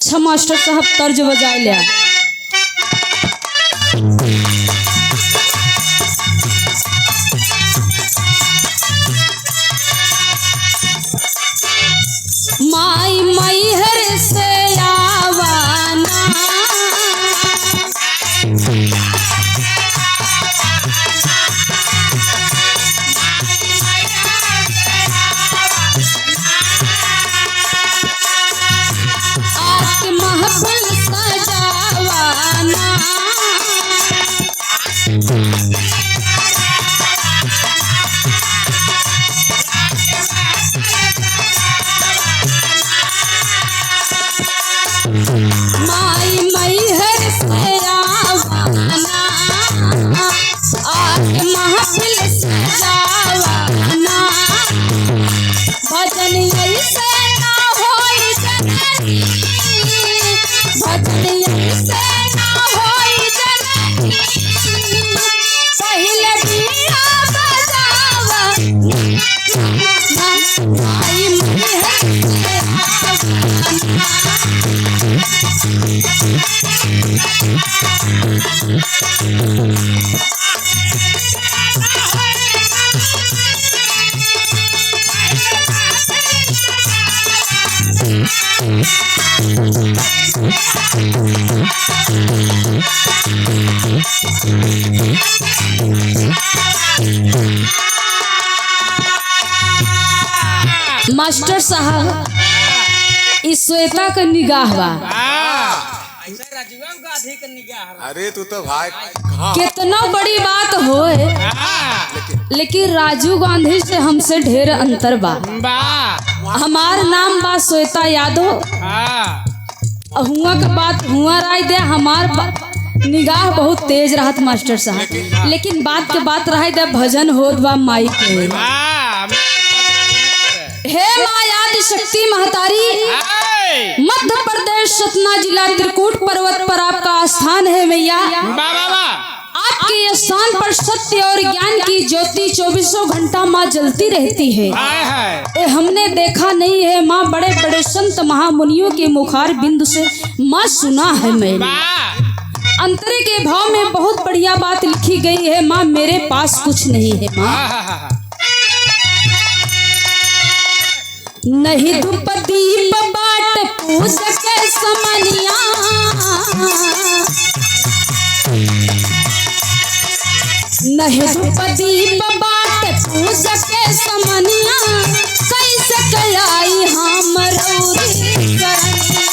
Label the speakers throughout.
Speaker 1: अच्छा मास्टर साहब तर्ज बजाए लिया। माई माई हर से आवाना आके महफिल सजावाना माई माई हर से आवाना आके महफिल सजावाना भजन ऐसे ना होई जननी भजन ऐसे ना होई जननी पहले बीड़ा बजावा माई माई हर से आवाना मास्टर साहब इस श्वेता का निगाह बा।
Speaker 2: अरे तू तो भाई
Speaker 1: कितना बड़ी बात होए लेकिन राजू गांधी से हमसे ढेर अंतर बा। हमार नाम बा श्वेता यादव। हुआ का बात हुआ राय दे हमार निगाह बहुत तेज रहत मास्टर साहब, लेकिन बात के बात रह दे भजन होत बा माई के। हे माँ आदि शक्ति महतारी मध्य प्रदेश सतना जिला त्रिकूट पर्वत पर आपका स्थान है मैया। आपके स्थान पर सत्य और ज्ञान की ज्योति 24 घंटा माँ जलती रहती है। ये हमने देखा नहीं है माँ, बड़े बड़े संत महामुनियों के मुखार बिंदु से माँ सुना है मैंने। अंतरे के भाव में बहुत बढ़िया बात लिखी गई है माँ, मेरे पास कुछ नहीं है माँ। नहीं धूप दीप बाट पूज के समनिया नहीं धूप दीप बाट पूज के समनिया कैसे कयाई हम रौरी करनिया।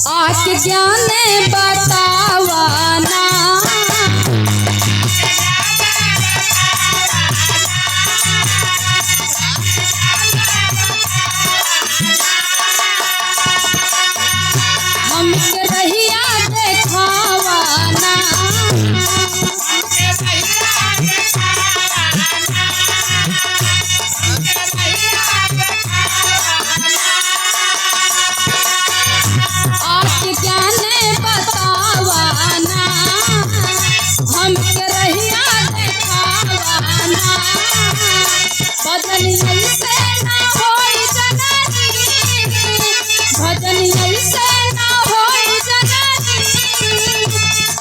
Speaker 1: आके ज्ञान बतावाना हमके रहिया देखावाना आके ज्ञान बतावाना हमके रहिया देखावाना भजन ऐसे ना होई जननी भजन ऐसे ना होई जननी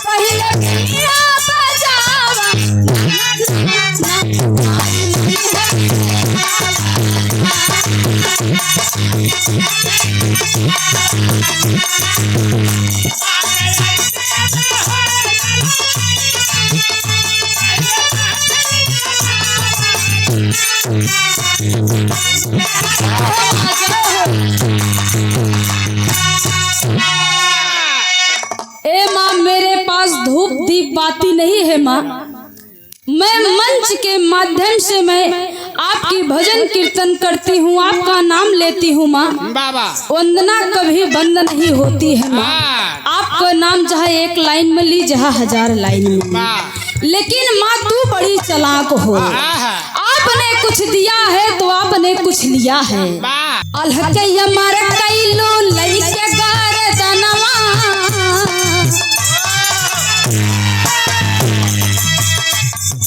Speaker 1: पहले बीड़ा बजावा ए माँ मेरे पास धूप दीप बाती नहीं है माँ, मैं मंच के माध्यम से मैं आपकी भजन कीर्तन करती हूँ, आपका नाम लेती हूँ माँ। वंदना कभी बंद नहीं होती है माँ। आपका नाम चाहे एक लाइन में ली जहाँ 1000 लाइन में, लेकिन माँ तू बड़ी चालाक हो। आपने कुछ दिया है तो आपने कुछ लिया है। अलहके मर कैलो लइके गर्दनवा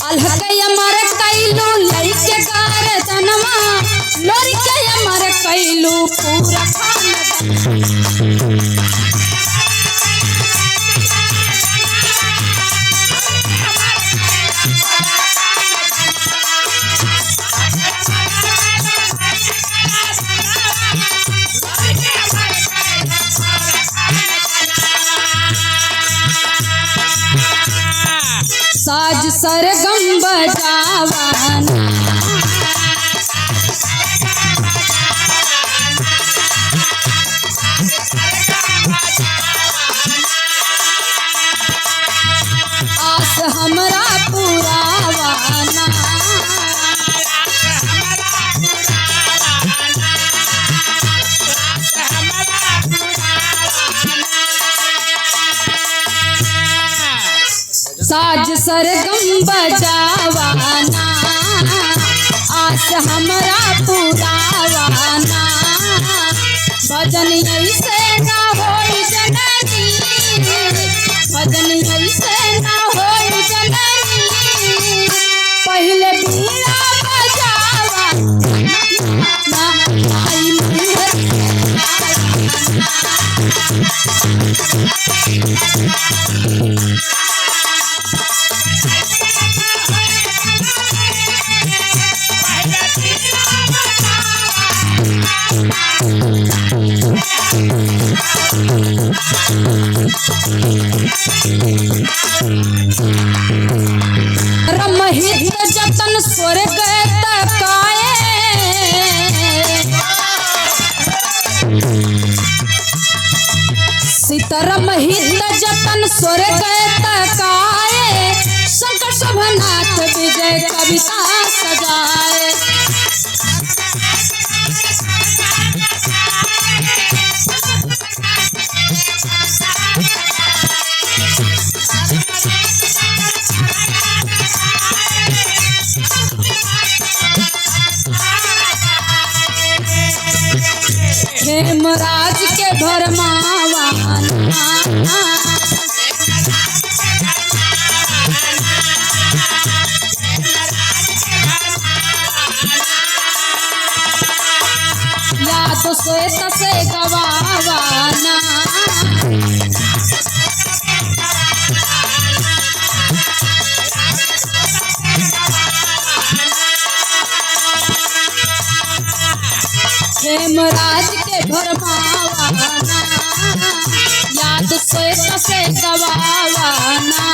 Speaker 1: अलहके अमर कैलू लइके गार जनवा लोरिके अमर कैलू पूरा खानदान। साज सरगम बजावाना आस हमरा पुरावाना। साज सरगम बजावाना आस हमरा पुरावाना। भजन ऐसे ना होई जननी भजन ऐसे ना होई जननी पहले बीड़ा बजावा ना आई रमहित जतन स्वर्ग तकाए सीतारमहित जतन स्वर्ग तकाए शंकर शोभनाथ विजय कविता सजाए। हेमराज के भरमावाना याद श्वेत से गवावाना। हेमराज के भरमावाना याद श्वेत से गवावाना।